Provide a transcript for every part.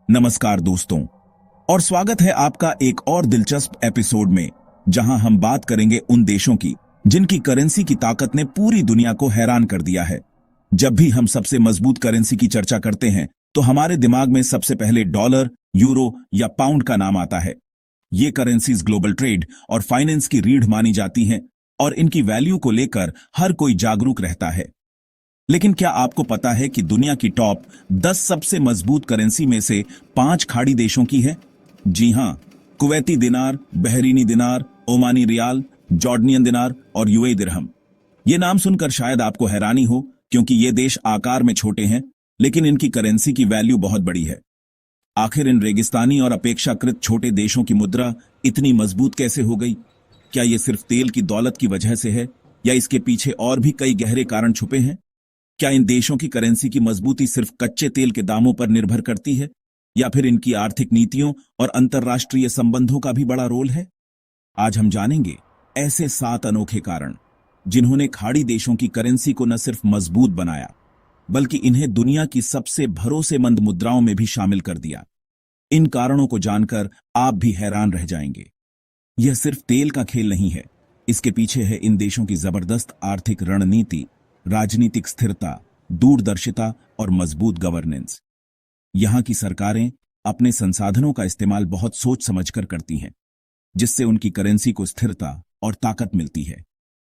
नमस्कार दोस्तों, और स्वागत है आपका एक और दिलचस्प एपिसोड में, जहां हम बात करेंगे उन देशों की जिनकी करेंसी की ताकत ने पूरी दुनिया को हैरान कर दिया है। जब भी हम सबसे मजबूत करेंसी की चर्चा करते हैं तो हमारे दिमाग में सबसे पहले डॉलर, यूरो या पाउंड का नाम आता है। ये करेंसीज ग्लोबल ट्रेड और फाइनेंस की रीढ़ मानी जाती हैं और इनकी वैल्यू को लेकर हर कोई जागरूक रहता है। लेकिन क्या आपको पता है कि दुनिया की टॉप 10 सबसे मजबूत करेंसी में से 5 खाड़ी देशों की है? जी हां, कुवैती दिनार, बहरीनी दिनार, ओमानी रियाल, जॉर्डनियन दिनार और यूएई दिरहम। ये नाम सुनकर शायद आपको हैरानी हो, क्योंकि ये देश आकार में छोटे हैं, लेकिन इनकी करेंसी की वैल्यू बहुत बड़ी है। आखिर इन रेगिस्तानी और अपेक्षाकृत छोटे देशों की मुद्रा इतनी मजबूत कैसे हो गई? क्या ये सिर्फ तेल की दौलत की वजह से है, या इसके पीछे और भी कई गहरे कारण छुपे हैं? क्या इन देशों की करेंसी की मजबूती सिर्फ कच्चे तेल के दामों पर निर्भर करती है, या फिर इनकी आर्थिक नीतियों और अंतर्राष्ट्रीय संबंधों का भी बड़ा रोल है? आज हम जानेंगे ऐसे 7 अनोखे कारण जिन्होंने खाड़ी देशों की करेंसी को न सिर्फ मजबूत बनाया, बल्कि इन्हें दुनिया की सबसे भरोसेमंद मुद्राओं में भी शामिल कर दिया। इन कारणों को जानकर आप भी हैरान रह जाएंगे। यह सिर्फ तेल का खेल नहीं है, इसके पीछे है इन देशों की जबरदस्त आर्थिक रणनीति, राजनीतिक स्थिरता, दूरदर्शिता और मजबूत गवर्नेंस। यहां की सरकारें अपने संसाधनों का इस्तेमाल बहुत सोच समझकर करती हैं, जिससे उनकी करेंसी को स्थिरता और ताकत मिलती है।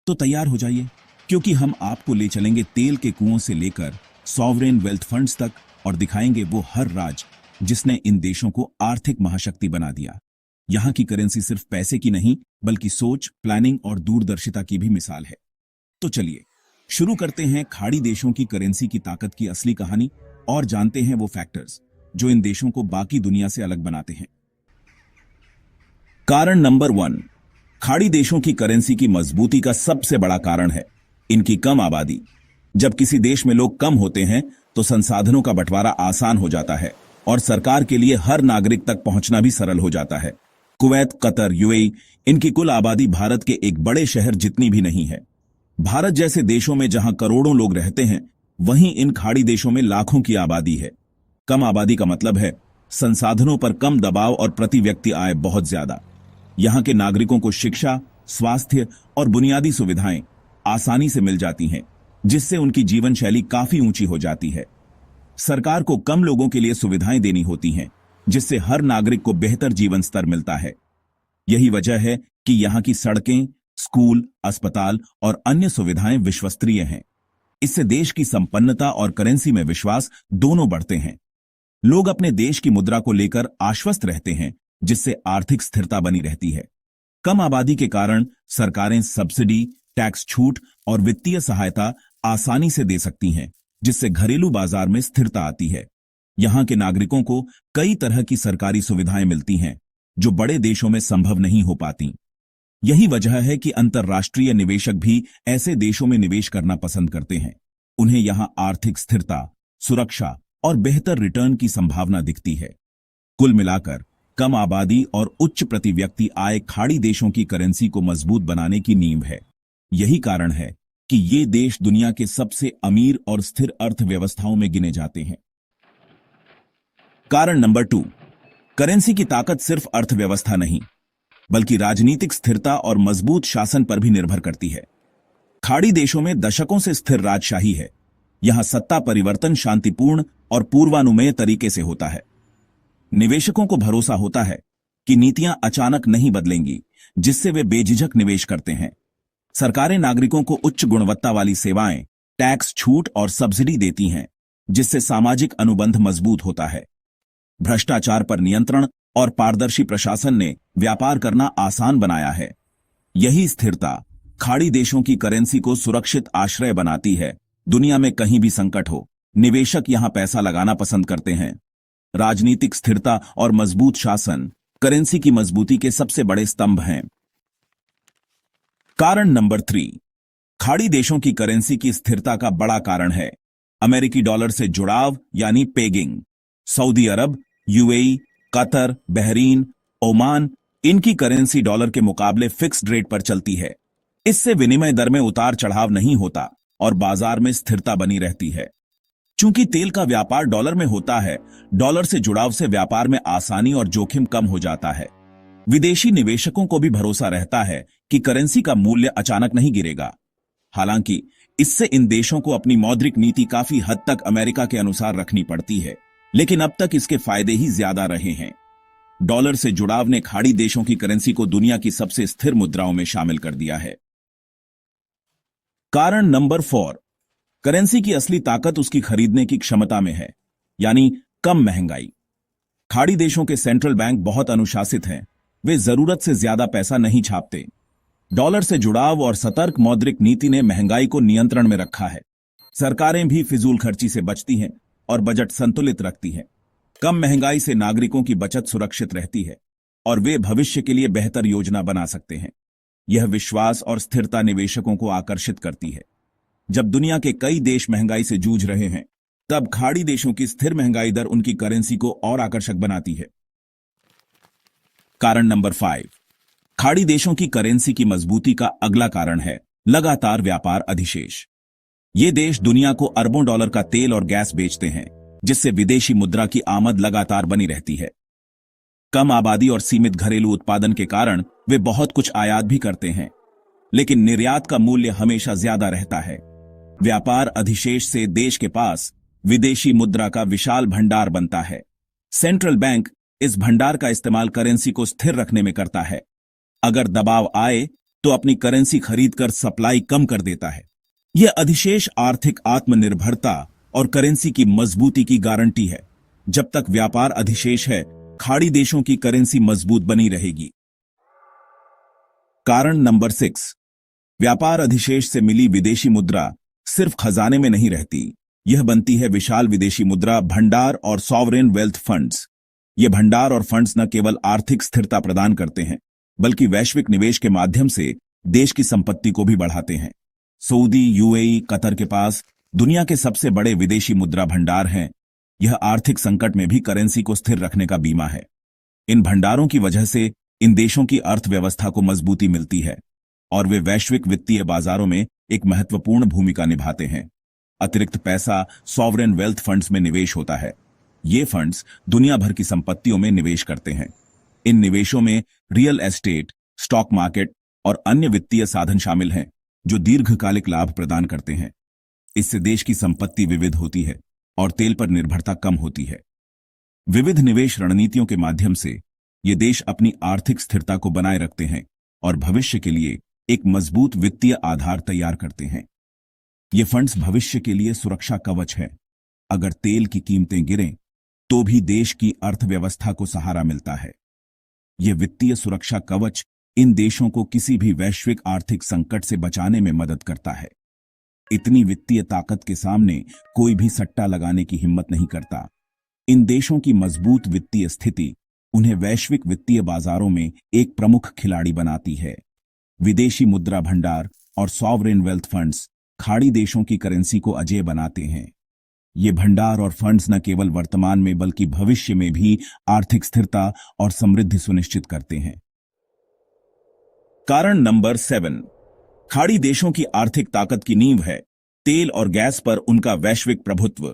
तो तैयार हो जाइए, क्योंकि हम आपको ले चलेंगे तेल के कुओं से लेकर सॉवरेन वेल्थ फंड्स तक, और दिखाएंगे वो हर राज जिसने इन देशों को आर्थिक महाशक्ति बना दिया। यहां की करेंसी सिर्फ पैसे की नहीं, बल्कि सोच, प्लानिंग और दूरदर्शिता की भी मिसाल है। तो चलिए शुरू करते हैं खाड़ी देशों की करेंसी की ताकत की असली कहानी, और जानते हैं वो फैक्टर्स जो इन देशों को बाकी दुनिया से अलग बनाते हैं। कारण नंबर 1, खाड़ी देशों की करेंसी की मजबूती का सबसे बड़ा कारण है इनकी कम आबादी। जब किसी देश में लोग कम होते हैं तो संसाधनों का बंटवारा आसान हो जाता है और सरकार के लिए हर नागरिक तक पहुंचना भी सरल हो जाता है। कुवैत, कतर, यूएई, इनकी कुल आबादी भारत के एक बड़े शहर जितनी भी नहीं है। भारत जैसे देशों में जहां करोड़ों लोग रहते हैं, वहीं इन खाड़ी देशों में लाखों की आबादी है। कम आबादी का मतलब है संसाधनों पर कम दबाव और प्रति व्यक्ति आय बहुत ज्यादा। यहां के नागरिकों को शिक्षा, स्वास्थ्य और बुनियादी सुविधाएं आसानी से मिल जाती हैं, जिससे उनकी जीवन शैली काफी ऊंची हो जाती है। सरकार को कम लोगों के लिए सुविधाएं देनी होती हैं, जिससे हर नागरिक को बेहतर जीवन स्तर मिलता है। यही वजह है कि यहां की सड़कें, स्कूल, अस्पताल और अन्य सुविधाएं विश्वस्तरीय हैं। इससे देश की संपन्नता और करेंसी में विश्वास दोनों बढ़ते हैं। लोग अपने देश की मुद्रा को लेकर आश्वस्त रहते हैं, जिससे आर्थिक स्थिरता बनी रहती है। कम आबादी के कारण सरकारें सब्सिडी, टैक्स छूट और वित्तीय सहायता आसानी से दे सकती हैं, जिससे घरेलू बाजार में स्थिरता आती है। यहां के नागरिकों को कई तरह की सरकारी सुविधाएं मिलती हैं, जो बड़े देशों में संभव नहीं हो पाती। यही वजह है कि अंतर्राष्ट्रीय निवेशक भी ऐसे देशों में निवेश करना पसंद करते हैं। उन्हें यहां आर्थिक स्थिरता, सुरक्षा और बेहतर रिटर्न की संभावना दिखती है। कुल मिलाकर कम आबादी और उच्च प्रति व्यक्ति आय खाड़ी देशों की करेंसी को मजबूत बनाने की नींव है। यही कारण है कि ये देश दुनिया के सबसे अमीर और स्थिर अर्थव्यवस्थाओं में गिने जाते हैं। कारण नंबर 2, करेंसी की ताकत सिर्फ अर्थव्यवस्था नहीं, बल्कि राजनीतिक स्थिरता और मजबूत शासन पर भी निर्भर करती है। खाड़ी देशों में दशकों से स्थिर राजशाही है। यहां सत्ता परिवर्तन शांतिपूर्ण और पूर्वानुमेय तरीके से होता है। निवेशकों को भरोसा होता है कि नीतियां अचानक नहीं बदलेंगी, जिससे वे बेझिझक निवेश करते हैं। सरकारें नागरिकों को उच्च गुणवत्ता वाली सेवाएं, टैक्स छूट और सब्सिडी देती हैं, जिससे सामाजिक अनुबंध मजबूत होता है। भ्रष्टाचार पर नियंत्रण और पारदर्शी प्रशासन ने व्यापार करना आसान बनाया है। यही स्थिरता खाड़ी देशों की करेंसी को सुरक्षित आश्रय बनाती है। दुनिया में कहीं भी संकट हो, निवेशक यहां पैसा लगाना पसंद करते हैं। राजनीतिक स्थिरता और मजबूत शासन करेंसी की मजबूती के सबसे बड़े स्तंभ हैं। कारण नंबर 3, खाड़ी देशों की करेंसी की स्थिरता का बड़ा कारण है अमेरिकी डॉलर से जुड़ाव, यानी पेगिंग। सऊदी अरब, यूएई, कतर, बहरीन, ओमान, इनकी करेंसी डॉलर के मुकाबले फिक्स्ड रेट पर चलती है। इससे विनिमय दर में उतार चढ़ाव नहीं होता और बाजार में स्थिरता बनी रहती है। चूंकि तेल का व्यापार डॉलर में होता है, डॉलर से जुड़ाव से व्यापार में आसानी और जोखिम कम हो जाता है। विदेशी निवेशकों को भी भरोसा रहता है कि करेंसी का मूल्य अचानक नहीं गिरेगा। हालांकि इससे इन देशों को अपनी मौद्रिक नीति काफी हद तक अमेरिका के अनुसार रखनी पड़ती है, लेकिन अब तक इसके फायदे ही ज्यादा रहे हैं। डॉलर से जुड़ाव ने खाड़ी देशों की करेंसी को दुनिया की सबसे स्थिर मुद्राओं में शामिल कर दिया है। कारण नंबर 4, करेंसी की असली ताकत उसकी खरीदने की क्षमता में है, यानी कम महंगाई। खाड़ी देशों के सेंट्रल बैंक बहुत अनुशासित हैं। वे जरूरत से ज्यादा पैसा नहीं छापते। डॉलर से जुड़ाव और सतर्क मौद्रिक नीति ने महंगाई को नियंत्रण में रखा है। सरकारें भी फिजूल खर्ची से बचती हैं और बजट संतुलित रखती हैं। कम महंगाई से नागरिकों की बचत सुरक्षित रहती है और वे भविष्य के लिए बेहतर योजना बना सकते हैं। यह विश्वास और स्थिरता निवेशकों को आकर्षित करती है। जब दुनिया के कई देश महंगाई से जूझ रहे हैं, तब खाड़ी देशों की स्थिर महंगाई दर उनकी करेंसी को और आकर्षक बनाती है। कारण नंबर 5, खाड़ी देशों की करेंसी की मजबूती का अगला कारण है लगातार व्यापार अधिशेष। ये देश दुनिया को अरबों डॉलर का तेल और गैस बेचते हैं, जिससे विदेशी मुद्रा की आमद लगातार बनी रहती है। कम आबादी और सीमित घरेलू उत्पादन के कारण वे बहुत कुछ आयात भी करते हैं, लेकिन निर्यात का मूल्य हमेशा ज्यादा रहता है। व्यापार अधिशेष से देश के पास विदेशी मुद्रा का विशाल भंडार बनता है। सेंट्रल बैंक इस भंडार का इस्तेमाल करेंसी को स्थिर रखने में करता है। अगर दबाव आए तो अपनी करेंसी खरीदकर सप्लाई कम कर देता है। यह अधिशेष आर्थिक आत्मनिर्भरता और करेंसी की मजबूती की गारंटी है। जब तक व्यापार अधिशेष है, खाड़ी देशों की करेंसी मजबूत बनी रहेगी। कारण नंबर 6, व्यापार अधिशेष से मिली विदेशी मुद्रा सिर्फ खजाने में नहीं रहती, यह बनती है विशाल विदेशी मुद्रा भंडार और सॉवरेन वेल्थ फंड्स। ये भंडार और फंड्स न केवल आर्थिक स्थिरता प्रदान करते हैं, बल्कि वैश्विक निवेश के माध्यम से देश की संपत्ति को भी बढ़ाते हैं। सऊदी, यूएई, कतर के पास दुनिया के सबसे बड़े विदेशी मुद्रा भंडार हैं। यह आर्थिक संकट में भी करेंसी को स्थिर रखने का बीमा है। इन भंडारों की वजह से इन देशों की अर्थव्यवस्था को मजबूती मिलती है और वे वैश्विक वित्तीय बाजारों में एक महत्वपूर्ण भूमिका निभाते हैं। अतिरिक्त पैसा सॉवरेन वेल्थ फंड्स में निवेश होता है। ये फंड्स दुनिया भर की संपत्तियों में निवेश करते हैं। इन निवेशों में रियल एस्टेट, स्टॉक मार्केट और अन्य वित्तीय साधन शामिल हैं, जो दीर्घकालिक लाभ प्रदान करते हैं। इससे देश की संपत्ति विविध होती है और तेल पर निर्भरता कम होती है। विविध निवेश रणनीतियों के माध्यम से ये देश अपनी आर्थिक स्थिरता को बनाए रखते हैं और भविष्य के लिए एक मजबूत वित्तीय आधार तैयार करते हैं। ये फंड्स भविष्य के लिए सुरक्षा कवच है। अगर तेल की कीमतें गिरें, तो भी देश की अर्थव्यवस्था को सहारा मिलता है। ये वित्तीय सुरक्षा कवच इन देशों को किसी भी वैश्विक आर्थिक संकट से बचाने में मदद करता है। इतनी वित्तीय ताकत के सामने कोई भी सट्टा लगाने की हिम्मत नहीं करता। इन देशों की मजबूत वित्तीय स्थिति उन्हें वैश्विक वित्तीय बाजारों में एक प्रमुख खिलाड़ी बनाती है। विदेशी मुद्रा भंडार और सॉवरेन वेल्थ फंड्स खाड़ी देशों की करेंसी को अजेय बनाते हैं। ये भंडार और फंड्स न केवल वर्तमान में बल्कि भविष्य में भी आर्थिक स्थिरता और समृद्धि सुनिश्चित करते हैं। कारण नंबर 7, खाड़ी देशों की आर्थिक ताकत की नींव है तेल और गैस पर उनका वैश्विक प्रभुत्व।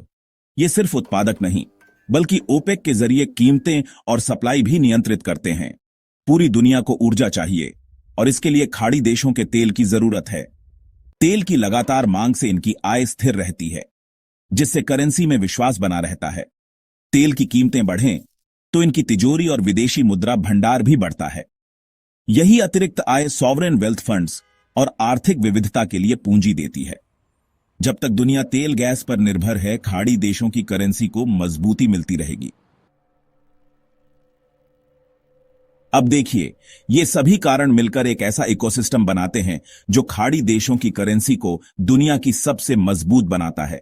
ये सिर्फ उत्पादक नहीं, बल्कि ओपेक के जरिए कीमतें और सप्लाई भी नियंत्रित करते हैं। पूरी दुनिया को ऊर्जा चाहिए और इसके लिए खाड़ी देशों के तेल की जरूरत है। तेल की लगातार मांग से इनकी आय स्थिर रहती है, जिससे करेंसी में विश्वास बना रहता है। तेल की कीमतें बढ़ें तो इनकी तिजोरी और विदेशी मुद्रा भंडार भी बढ़ता है। यही अतिरिक्त आय सॉवरेन वेल्थ फंड्स और आर्थिक विविधता के लिए पूंजी देती है। जब तक दुनिया तेल गैस पर निर्भर है, खाड़ी देशों की करेंसी को मजबूती मिलती रहेगी। अब देखिए, ये सभी कारण मिलकर एक ऐसा इकोसिस्टम बनाते हैं जो खाड़ी देशों की करेंसी को दुनिया की सबसे मजबूत बनाता है।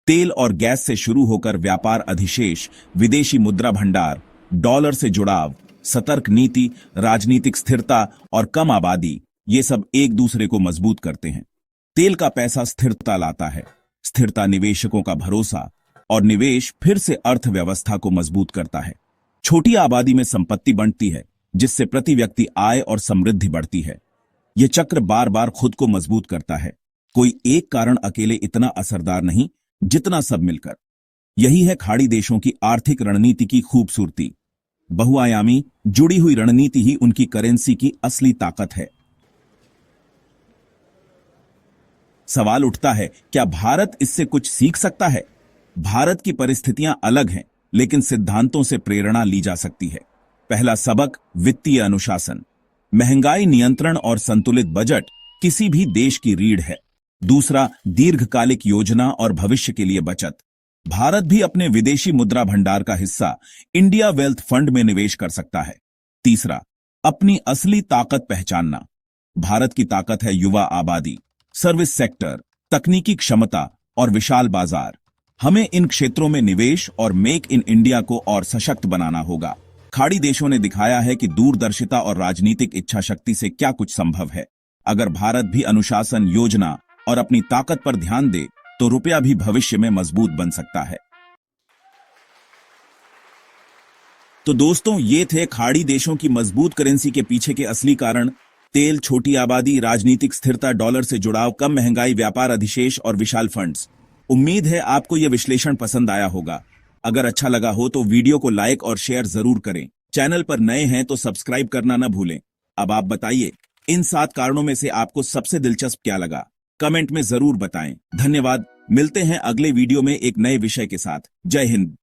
तेल और गैस से शुरू होकर व्यापार अधिशेष, विदेशी मुद्रा भंडार, डॉलर से जुड़ाव, सतर्क नीति, राजनीतिक स्थिरता और कम आबादी, ये सब एक दूसरे को मजबूत करते हैं। तेल का पैसा स्थिरता लाता है, स्थिरता निवेशकों का भरोसा, और निवेश फिर से अर्थव्यवस्था को मजबूत करता है। छोटी आबादी में संपत्ति बढ़ती है, जिससे प्रति व्यक्ति आय और समृद्धि बढ़ती है। यह चक्र बार बार खुद को मजबूत करता है। कोई एक कारण अकेले इतना असरदार नहीं, जितना सब मिलकर। यही है खाड़ी देशों की आर्थिक रणनीति की खूबसूरती। बहुआयामी जुड़ी हुई रणनीति ही उनकी करेंसी की असली ताकत है। सवाल उठता है, क्या भारत इससे कुछ सीख सकता है? भारत की परिस्थितियां अलग हैं, लेकिन सिद्धांतों से प्रेरणा ली जा सकती है। पहला सबक, वित्तीय अनुशासन। महंगाई नियंत्रण और संतुलित बजट किसी भी देश की रीढ़ है। दूसरा, दीर्घकालिक योजना और भविष्य के लिए बचत। भारत भी अपने विदेशी मुद्रा भंडार का हिस्सा इंडिया वेल्थ फंड में निवेश कर सकता है। तीसरा, अपनी असली ताकत पहचानना। भारत की ताकत है युवा आबादी, सर्विस सेक्टर, तकनीकी क्षमता और विशाल बाजार। हमें इन क्षेत्रों में निवेश और मेक इन इंडिया को और सशक्त बनाना होगा। खाड़ी देशों ने दिखाया है कि दूरदर्शिता और राजनीतिक इच्छा शक्ति से क्या कुछ संभव है। अगर भारत भी अनुशासन, योजना और अपनी ताकत पर ध्यान दे तो रुपया भी भविष्य में मजबूत बन सकता है। तो दोस्तों, ये थे खाड़ी देशों की मजबूत करेंसी के पीछे के असली कारण। तेल, छोटी आबादी, राजनीतिक स्थिरता, डॉलर से जुड़ाव, कम महंगाई, व्यापार अधिशेष और विशाल फंड्स। उम्मीद है आपको यह विश्लेषण पसंद आया होगा। अगर अच्छा लगा हो तो वीडियो को लाइक और शेयर जरूर करें। चैनल पर नए हैं तो सब्सक्राइब करना न भूलें। अब आप बताइए, इन 7 कारणों में से आपको सबसे दिलचस्प क्या लगा? कमेंट में जरूर बताएं। धन्यवाद। मिलते हैं अगले वीडियो में एक नए विषय के साथ। जय हिंद।